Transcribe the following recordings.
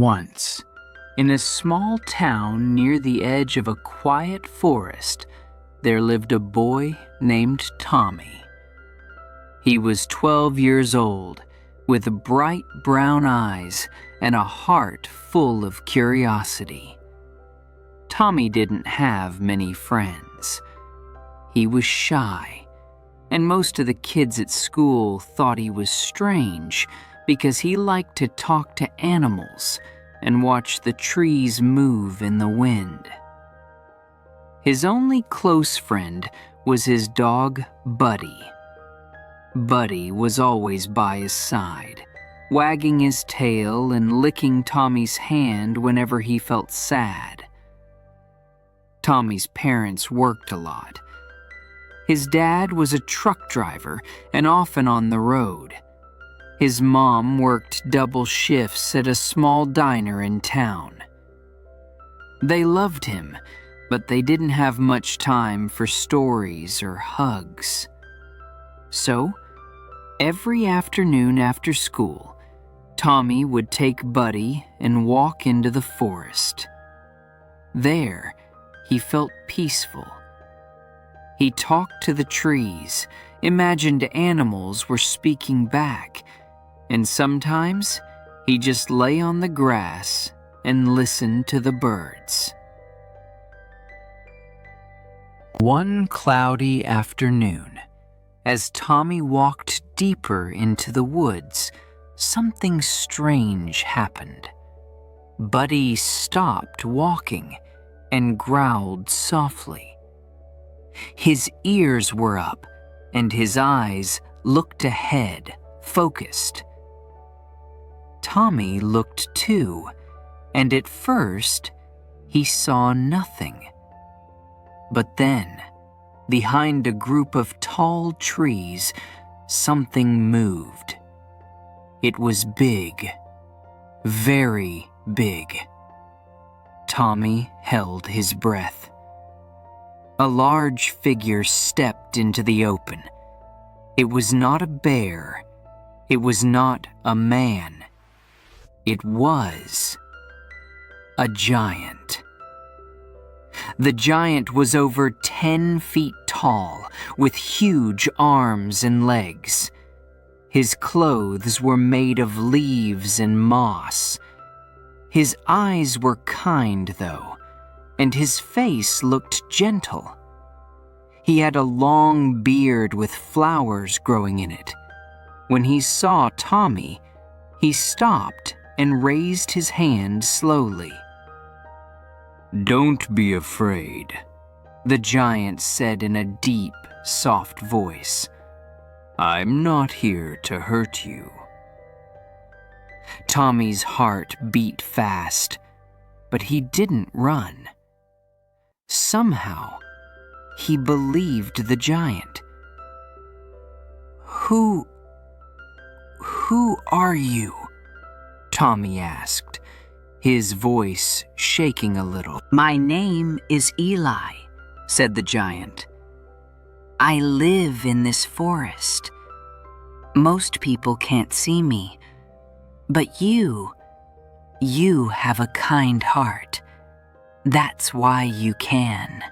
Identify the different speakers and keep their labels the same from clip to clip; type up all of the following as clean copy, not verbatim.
Speaker 1: Once, in a small town near the edge of a quiet forest, there lived a boy named Tommy. He was 12 years old, with bright brown eyes and a heart full of curiosity. Tommy didn't have many friends. He was shy, and most of the kids at school thought he was strange because he liked to talk to animals and watch the trees move in the wind. His only close friend was his dog, Buddy. Buddy was always by his side, wagging his tail and licking Tommy's hand whenever he felt sad. Tommy's parents worked a lot. His dad was a truck driver and often on the road. His mom worked double shifts at a small diner in town. They loved him, but they didn't have much time for stories or hugs. So, every afternoon after school, Tommy would take Buddy and walk into the forest. There, he felt peaceful. He talked to the trees, imagined animals were speaking back, and sometimes he just lay on the grass and listened to the birds. One cloudy afternoon, as Tommy walked deeper into the woods, something strange happened. Buddy stopped walking and growled softly. His ears were up, and his eyes looked ahead, focused. Tommy looked too, and at first, he saw nothing. But then, behind a group of tall trees, something moved. It was big, very big. Tommy held his breath. A large figure stepped into the open. It was not a bear. It was not a man. It was a giant. The giant was over 10 feet tall, with huge arms and legs. His clothes were made of leaves and moss. His eyes were kind, though, and his face looked gentle. He had a long beard with flowers growing in it. When he saw Tommy, he stopped and raised his hand slowly. "Don't be afraid," the giant said in a deep, soft voice. "I'm not here to hurt you." Tommy's heart beat fast, but he didn't run. Somehow, he believed the giant. Who are you?" Tommy asked, his voice shaking a little.
Speaker 2: "My name is Eli," said the giant. "I live in this forest. Most people can't see me, but you have a kind heart. That's why you can."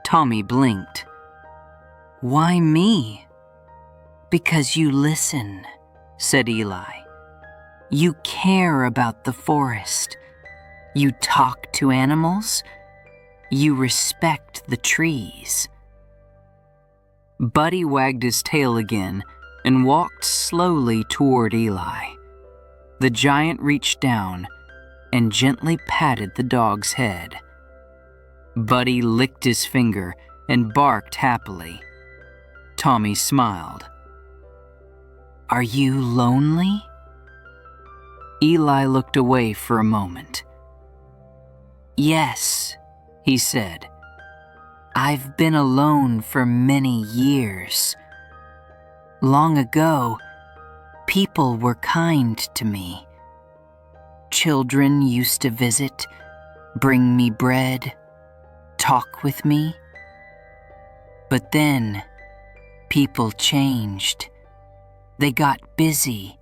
Speaker 2: Tommy blinked. "Why me?" "Because you listen," said Eli. "You care about the forest. You talk to animals. You respect the trees." Buddy wagged his tail again and walked slowly toward Eli. The giant reached down and gently patted the dog's head. Buddy licked his finger and barked happily. Tommy smiled. "Are you lonely?" Eli looked away for a moment. "Yes," he said. "I've been alone for many years. Long ago, people were kind to me. Children used to visit, bring me bread, talk with me. But then, people changed. They got busy.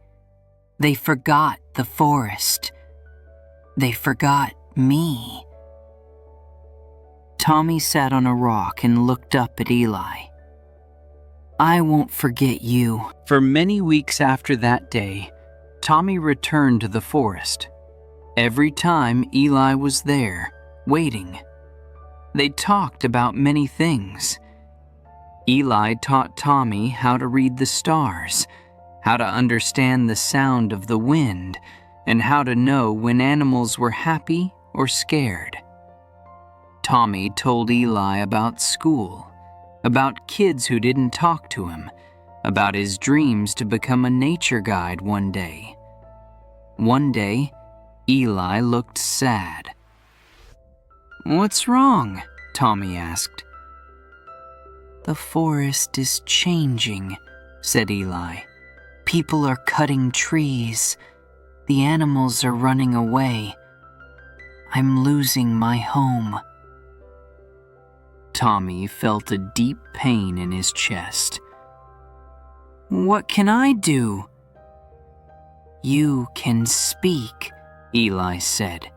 Speaker 2: They forgot the forest, They forgot me. Tommy sat on a rock and looked up at Eli. I won't forget you.
Speaker 1: For many weeks after that day, Tommy returned to the forest. Every time Eli was there, waiting. They talked about many things. Eli taught Tommy how to read the stars, how to understand the sound of the wind, and how to know when animals were happy or scared. Tommy told Eli about school, about kids who didn't talk to him, about his dreams to become a nature guide one day. One day, Eli looked sad. "What's wrong?" Tommy asked.
Speaker 2: The forest is changing, said Eli. People are cutting trees. The animals are running away. I'm losing my home.
Speaker 1: Tommy felt a deep pain in his chest.
Speaker 2: What can I do? You can speak, Eli said.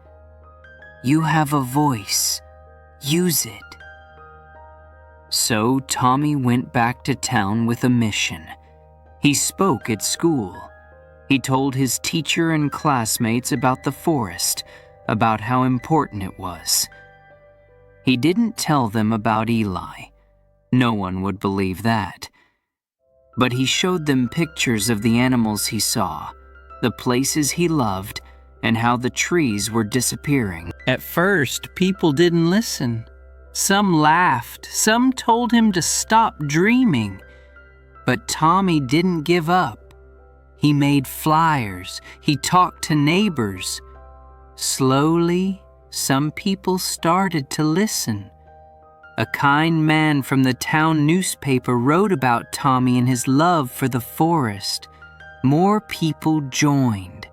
Speaker 2: You have a voice. Use it.
Speaker 1: So Tommy went back to town with a mission. He spoke at school. He told his teacher and classmates about the forest, about how important it was. He didn't tell them about Eli. No one would believe that. But he showed them pictures of the animals he saw, the places he loved, and how the trees were disappearing. At first, people didn't listen. Some laughed, some told him to stop dreaming. But Tommy didn't give up. He made flyers, he talked to neighbors. Slowly, some people started to listen. A kind man from the town newspaper wrote about Tommy and his love for the forest. More people joined.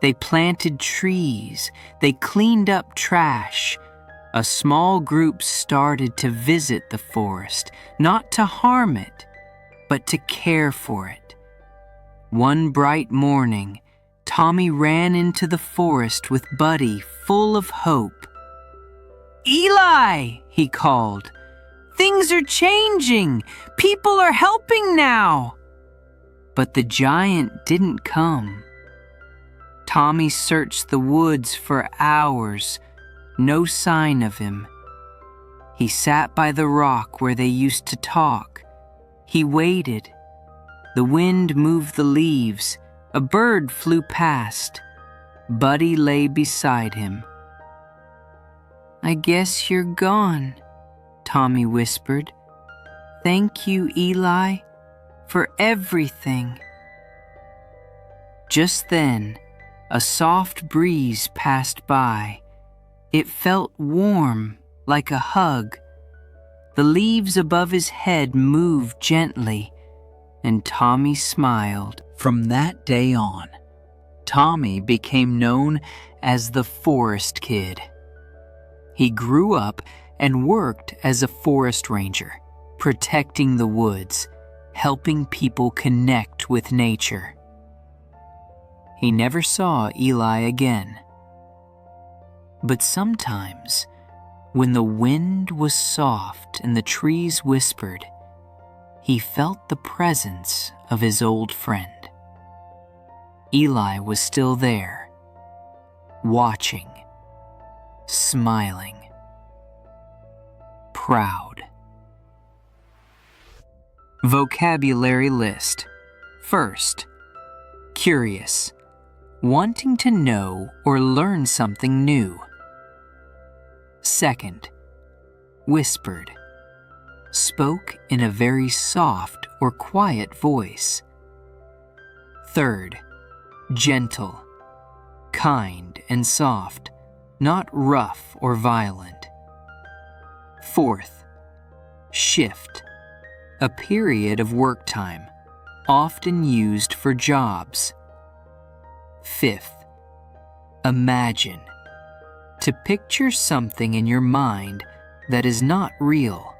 Speaker 1: They planted trees. They cleaned up trash. A small group started to visit the forest, not to harm it, but to care for it. One bright morning, Tommy ran into the forest with Buddy, full of hope. "Eli!" he called. "Things are changing! People are helping now!" But the giant didn't come. Tommy searched the woods for hours. No sign of him. He sat by the rock where they used to talk. He waited. The wind moved the leaves. A bird flew past. Buddy lay beside him. "I guess you're gone," Tommy whispered. "Thank you, Eli, for everything." Just then, a soft breeze passed by. It felt warm, like a hug. The leaves above his head moved gently, and Tommy smiled. From that day on, Tommy became known as the Forest Kid. He grew up and worked as a forest ranger, protecting the woods, helping people connect with nature. He never saw Eli again. But sometimes, when the wind was soft and the trees whispered, he felt the presence of his old friend. Eli was still there, watching, smiling, proud. Vocabulary list. First, curious, wanting to know or learn something new. Second, whispered, spoke in a very soft or quiet voice. Third, gentle, kind and soft, not rough or violent. Fourth, shift, a period of work time, often used for jobs. Fifth, imagine, to picture something in your mind that is not real.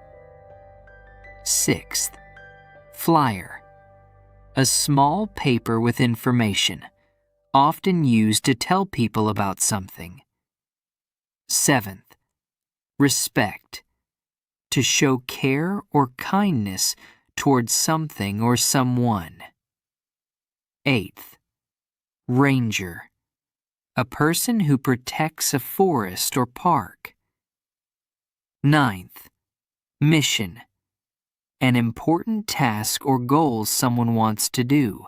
Speaker 1: Sixth, flyer, a small paper with information, often used to tell people about something.
Speaker 2: 7th, respect, to show care or kindness towards something or someone. 8th, ranger, a person who protects a forest or park. 9th, mission, an important task or goal someone wants to do.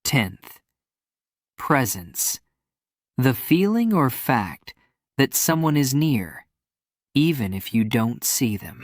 Speaker 2: 10th, presence, the feeling or fact that someone is near, even if you don't see them.